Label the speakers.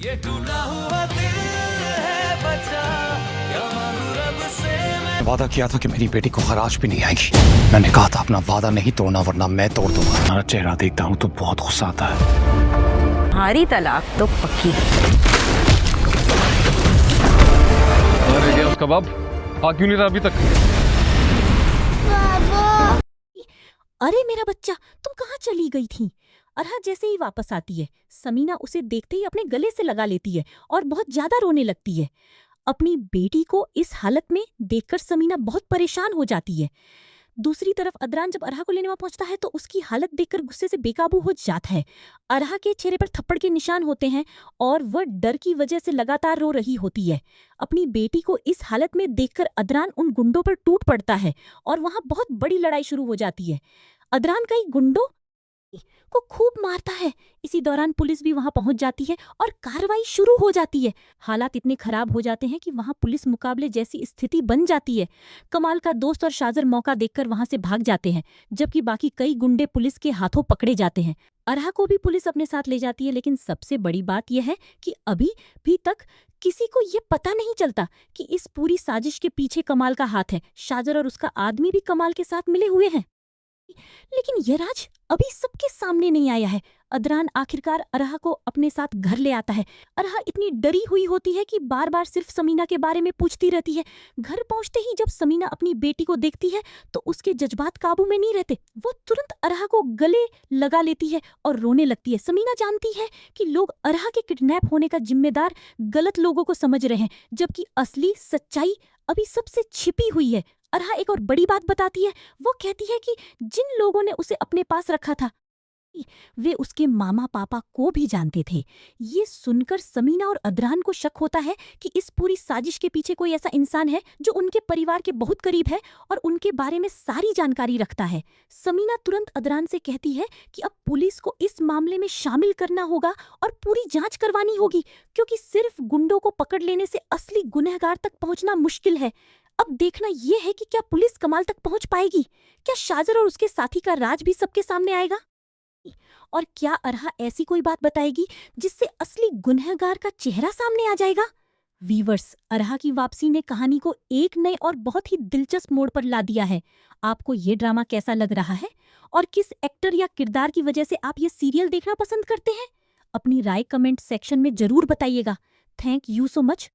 Speaker 1: ये टूटा हुआ दिल है बचा, क्या मांगू रब से मैं।
Speaker 2: वादा किया था कि मेरी बेटी को खराज भी नहीं आएगी। मैंने कहा था अपना वादा नहीं तोड़ना वरना मैं तोड़ दूंगा। तुम्हारा चेहरा देखता हूँ तो बहुत गुस्सा आता है।
Speaker 3: हमारी तलाक तो पक्की है।
Speaker 4: रह गया उसका बाप, आ क्यों नहीं रहा अभी तक?
Speaker 5: अरे मेरा बच्चा, तुम कहाँ चली गई थी? अरहा जैसे ही वापस आती है, समीना उसे देखते ही अपने गले से लगा लेती है और बहुत ज्यादा रोने लगती है। अपनी बेटी को इस हालत में देखकर समीना बहुत परेशान हो जाती है। दूसरी तरफ अदरान जब अरहा को लेने वहां पहुंचता है तो उसकी हालत देखकर गुस्से से बेकाबू हो जाता है। अरहा के चेहरे पर थप्पड़ के निशान होते हैं और वह डर की वजह से लगातार रो रही होती है। अपनी बेटी को इस हालत में देखकर अदरान उन गुंडों पर टूट पड़ता है और वहां बहुत बड़ी लड़ाई शुरू हो जाती है। अदरान कई गुंडों को खूब मारता है। इसी दौरान पुलिस भी वहां पहुंच जाती है और कार्रवाई शुरू हो जाती है। हालात इतने खराब हो जाते हैं कि वहां पुलिस मुकाबले जैसी स्थिति बन जाती है। कमाल का दोस्त और शाजर मौका देखकर वहां से भाग जाते हैं, जबकि बाकी कई गुंडे पुलिस के हाथों पकड़े जाते हैं। अरहा को भी पुलिस अपने साथ ले जाती है, लेकिन सबसे बड़ी बात यह है कि अभी भी तक किसी को यह पता नहीं चलता कि इस पूरी साजिश के पीछे कमाल का हाथ है। शाजर और उसका आदमी भी कमाल के साथ मिले हुए हैं, लेकिन यह राज अभी सबके सामने नहीं आया है। अदरान आखिरकार अरहा को अपने साथ घर ले आता है। अरहा इतनी डरी हुई होती है कि बार बार सिर्फ समीना के बारे में पूछती रहती है। घर पहुंचते ही जब समीना अपनी बेटी को देखती है तो उसके जज्बात काबू में नहीं रहते। वो तुरंत अरहा को गले लगा लेती है और रोने लगती है। समीना जानती है कि लोग अरहा के किडनैप होने का जिम्मेदार गलत लोगों को समझ रहे हैं, जबकि असली सच्चाई अभी सबसे छिपी हुई है। अरहा एक और बड़ी बात बताती है। वो कहती है कि जिन लोगों ने उसे अपने पास रखा था वे उसके मामा पापा को भी जानते थे। ये सुनकर समीना और अदरान को शक होता है कि इस पूरी साजिश के पीछे कोई ऐसा इंसान है जो उनके परिवार के बहुत करीब है और उनके बारे में सारी जानकारी रखता है। समीना तुरंत अदरान से कहती है कि अब पुलिस को इस मामले में शामिल करना होगा और पूरी जांच करवानी होगी, क्योंकि सिर्फ गुंडों को पकड़ लेने से असली गुनहगार तक पहुंचना मुश्किल है। अब देखना यह है कि क्या पुलिस कमाल तक पहुंच पाएगी। क्या शाजर और उसके साथी का राज भी सबके सामने आएगा, और क्या अरहा ऐसी कोई बात बताएगी जिससे असली गुनहगार का चेहरा सामने आ जाएगा। वीवर्स, अरहा की वापसी ने कहानी को एक नए और बहुत ही दिलचस्प मोड़ पर ला दिया है। आपको ये ड्रामा कैसा लग रहा है और किस एक्टर या किरदार की वजह से आप ये सीरियल देखना पसंद करते हैं? अपनी राय कमेंट सेक्शन में जरूर बताइएगा। Thank you so much.